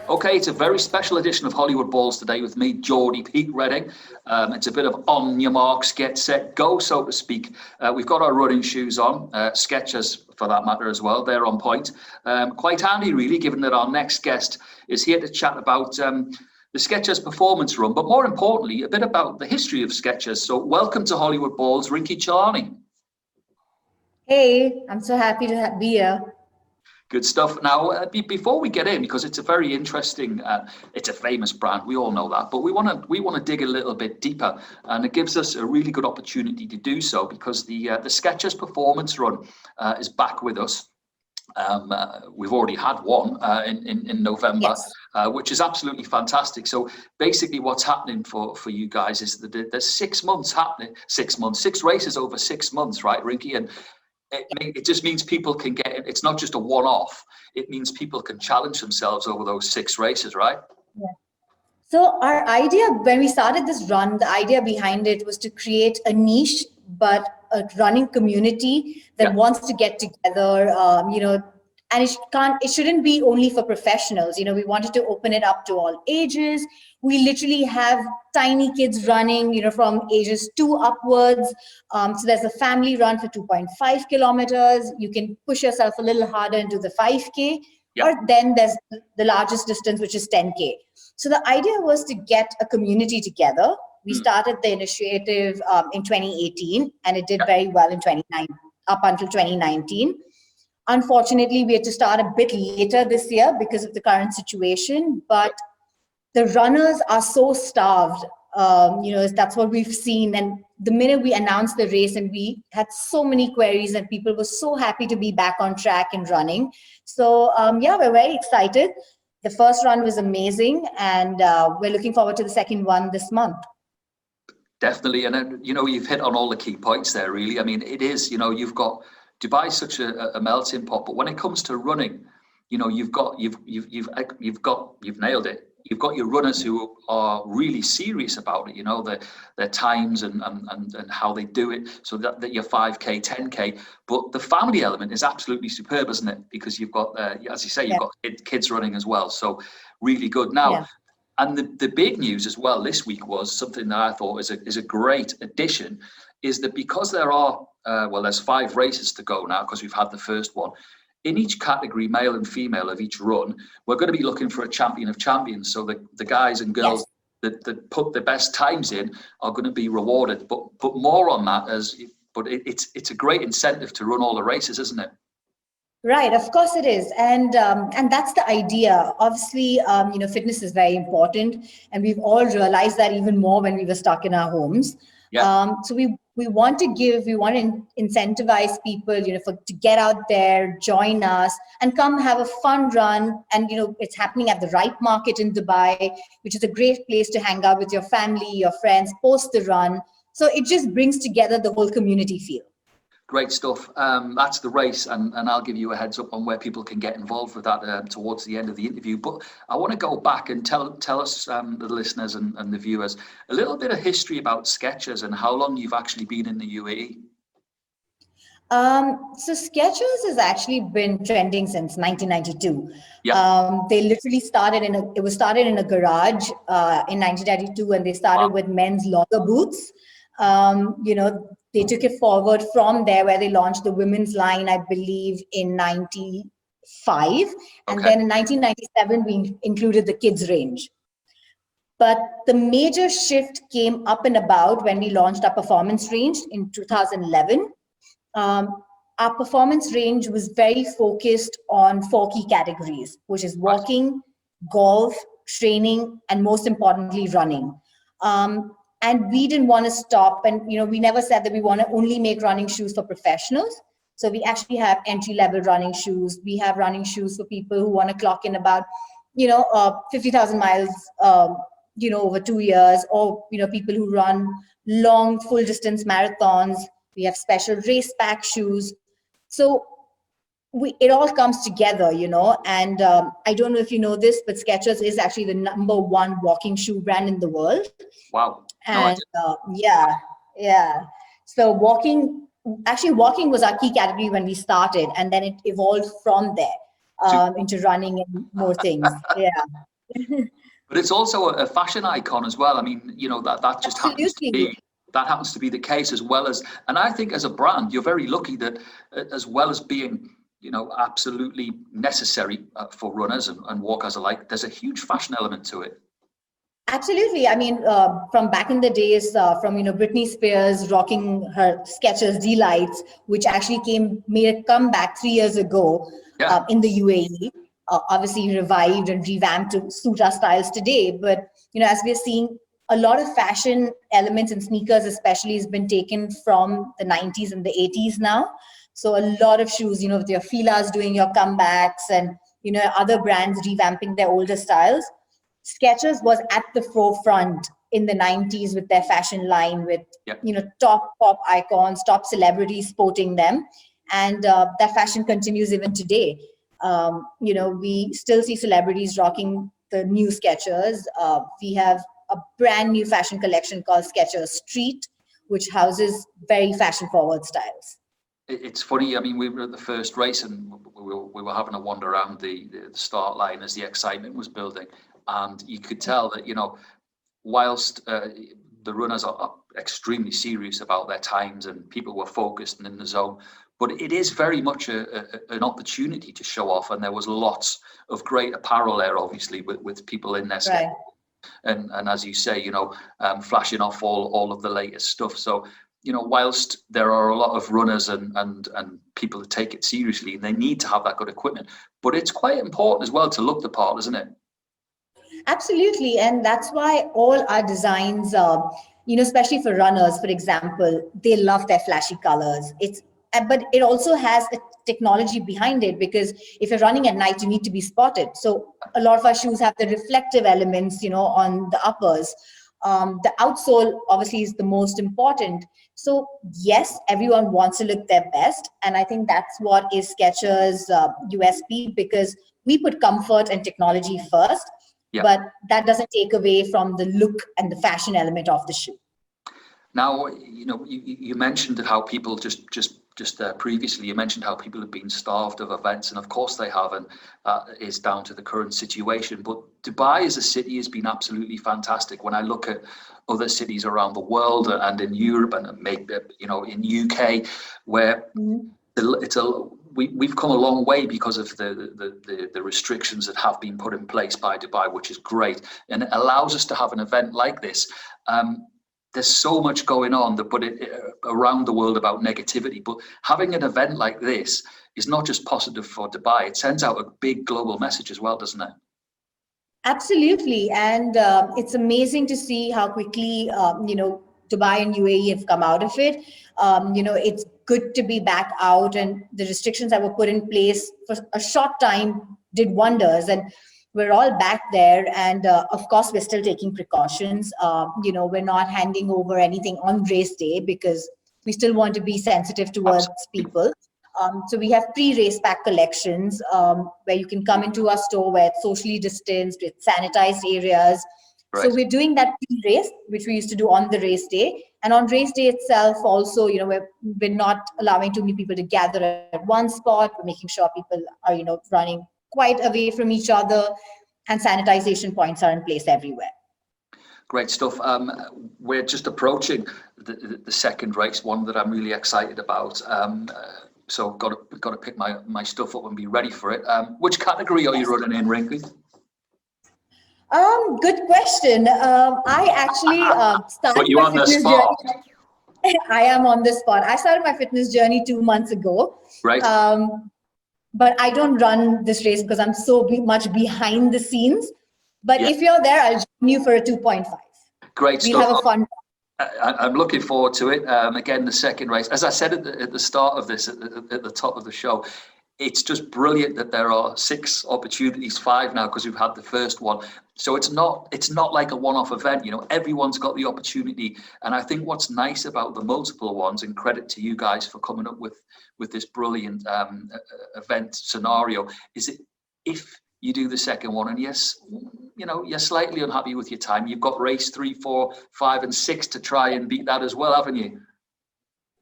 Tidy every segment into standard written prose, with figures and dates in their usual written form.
Okay, it's a very special edition of Hollywood Balls today with me, Geordie Pete Redding. It's a bit of on your marks, get set, go, so to speak. We've got our running shoes on, Skechers for that matter as well. They're on point. Quite handy, really, given that our next guest is here to chat about the Skechers performance run, but more importantly, a bit about the history of Skechers. So welcome to Hollywood Balls, Rinki Chellani. Hey, I'm so happy to be here. Good stuff. Now, before we get in, because it's a very interesting, it's a famous brand, we all know that, but we want to dig a little bit deeper, and it gives us a really good opportunity to do so because the Skechers performance run is back with us. We've already had one in November, Yes. Which is absolutely fantastic. So basically, what's happening for you guys is that there's 6 months happening, 6 races over 6 months, right, Rinki? And it just means people can get it. It's not just a one-off. It means people can challenge themselves over those 6 races, right? Yeah. So our idea when we started this run, the idea behind it was to create a niche, but a running community that wants to get together, and it shouldn't be only for professionals. We wanted to open it up to all ages. We literally have tiny kids running, from ages 2 upwards. So there's a family run for 2.5 kilometers. You can push yourself a little harder into the 5K, or then there's the largest distance, which is 10K. So the idea was to get a community together. We started the initiative in 2018, and it did very well in 2019, up until 2019. Unfortunately, we had to start a bit later this year because of the current situation, but the runners are so starved. That's what we've seen. And the minute we announced the race, and we had so many queries, and people were so happy to be back on track and running. So we're very excited. The first run was amazing, and we're looking forward to the second one this month. Definitely, and you've hit on all the key points there. Really, I mean, it is. You've got Dubai's such a melting pot, but when it comes to running, you've nailed it. You've got your runners who are really serious about it. Their times and how they do it. So that your 5K, 10K, but the family element is absolutely superb, isn't it? Because you've got, as you say, you've got kids running as well. So really good. Now, and the big news as well this week was something that I thought is a great addition, is that because there are there's 5 races to go now because we've had the first one. In each category, male and female of each run, we're going to be looking for a champion of champions. So the guys and girls that put the best times in are going to be rewarded. But more on that, it's a great incentive to run all the races, isn't it? Right, of course it is, and that's the idea. Obviously, fitness is very important, and we've all realized that even more when we were stuck in our homes. So we want to incentivize people, to get out there, join us, and come have a fun run. And it's happening at the Ripe Market in Dubai, which is a great place to hang out with your family, your friends, post the run. So it just brings together the whole community feel. Great stuff. That's the race, and I'll give you a heads up on where people can get involved with that towards the end of the interview. But I want to go back and tell us, the listeners and the viewers, a little bit of history about Skechers and how long you've actually been in the UAE. So Skechers has actually been trending since 1992. They literally started it was started in a garage in 1992, and they started with men's logger boots. They took it forward from there, where they launched the women's line, I believe, in 95. And then in 1997, we included the kids range. But the major shift came up and about when we launched our performance range in 2011. Our performance range was very focused on 4 key categories, which is walking, golf, training, and most importantly, running. And we didn't want to stop, and we never said that we want to only make running shoes for professionals. So we actually have entry-level running shoes. We have running shoes for people who want to clock in about 50,000 miles over 2 years, or people who run long full distance marathons. We have special race pack shoes. So it all comes together, and I don't know if you know this, but Skechers is actually the #1 walking shoe brand in the world. Wow. And so walking was our key category when we started, and then it evolved from there into running and more things. But it's also a fashion icon as well. I mean, you know, that just happens to be, that happens to be the case, as well as, and I think as a brand, you're very lucky that as well as being, you know, absolutely necessary for runners and walkers alike, there's a huge fashion element to it. Absolutely. I mean, from back in the days, from, you know, Britney Spears rocking her Skechers Delights, which actually made a comeback 3 years ago in the UAE. Obviously revived and revamped to suit our styles today. But, you know, as we're seeing, a lot of fashion elements in sneakers especially has been taken from the 90s and the 80s now. So a lot of shoes, you know, with your Fila's doing your comebacks and, you know, other brands revamping their older styles. Skechers was at the forefront in the 90s with their fashion line, with, you know, top pop icons, top celebrities sporting them. And that fashion continues even today. You know, we still see celebrities rocking the new Skechers. We have a brand new fashion collection called Skechers Street, which houses very fashion forward styles. It's funny. I mean, we were at the first race and we were having a wander around the start line as the excitement was building, and you could tell that, you know, whilst the runners are extremely serious about their times and people were focused and in the zone, but it is very much an opportunity to show off, and there was lots of great apparel there, obviously, with people in their skate. And as you say, you know, flashing off all of the latest stuff. So, you know, whilst there are a lot of runners and people that take it seriously, and they need to have that good equipment, but it's quite important as well to look the part, isn't it? Absolutely. And that's why all our designs, you know, especially for runners, for example, they love their flashy colors. But it also has a technology behind it, because if you're running at night, you need to be spotted. So a lot of our shoes have the reflective elements, you know, on the uppers. The outsole obviously is the most important. So yes, everyone wants to look their best. And I think that's what is Skechers' USP, because we put comfort and technology first, but that doesn't take away from the look and the fashion element of the shoe. Now, you know, you mentioned how people just previously, you mentioned how people have been starved of events, and of course they have, and that is down to the current situation. But Dubai as a city has been absolutely fantastic. When I look at other cities around the world and in Europe and maybe, you know, in UK, where we've come a long way because of the restrictions that have been put in place by Dubai, which is great, and it allows us to have an event like this. There's so much going on around the world about negativity, but having an event like this is not just positive for Dubai, it sends out a big global message as well, doesn't it? Absolutely. And it's amazing to see how quickly, you know, Dubai and UAE have come out of it. You know, it's good to be back out, and the restrictions that were put in place for a short time did wonders. And we're all back there, and of course we're still taking precautions. You know, we're not handing over anything on race day because we still want to be sensitive towards people. So we have pre-race pack collections where you can come into our store where it's socially distanced with sanitized areas. So we're doing that pre-race, which we used to do on the race day. And on race day itself also, you know, we're not allowing too many people to gather at one spot. We're making sure people are, you know, running quite away from each other, and sanitization points are in place everywhere. Great stuff. We're just approaching the second race, one that I'm really excited about. So got to pick my stuff up and be ready for it. Which category are you running in, Rinki? Good question. I actually started my fitness journey. I am on the spot. I started my fitness journey 2 months ago. Right. But I don't run this race because I'm so much behind the scenes. But if you're there, I'll join you for a 2.5. Great stuff. We'll have a fun. I'm looking forward to it. Again, the second race, as I said at the start of this, at the top of the show, it's just brilliant that there are 6 opportunities, 5 now, because we've had the first one. So it's not like a one-off event. You know, everyone's got the opportunity. And I think what's nice about the multiple ones, and credit to you guys for coming up with this brilliant event scenario, is that if you do the second one and yes, you know, you're slightly unhappy with your time, you've got race 3, 4, 5, and 6 to try and beat that as well, haven't you?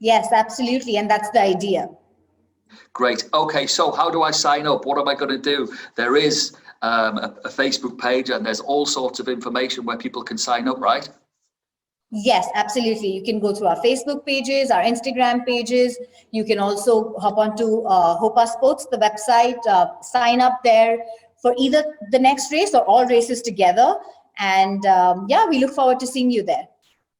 Yes, absolutely. And that's the idea. Great. Okay, so how do I sign up? What am I going to do? There is a Facebook page, and there's all sorts of information where people can sign up, right? Yes, absolutely. You can go through our Facebook pages, our Instagram pages. You can also hop onto Hopa Sports, the website, sign up there for either the next race or all races together. And yeah, we look forward to seeing you there.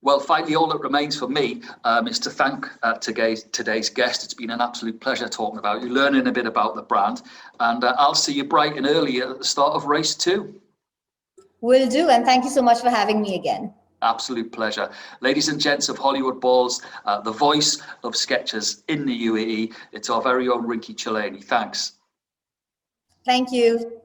Well, finally, all that remains for me is to thank today's guest. It's been an absolute pleasure talking about you, learning a bit about the brand, and I'll see you bright and early at the start of race 2. Will do, and thank you so much for having me again. Absolute pleasure. Ladies and gents of Hollywood Balls, the voice of Skechers in the UAE, it's our very own Rinki Chellani. Thanks. Thank you.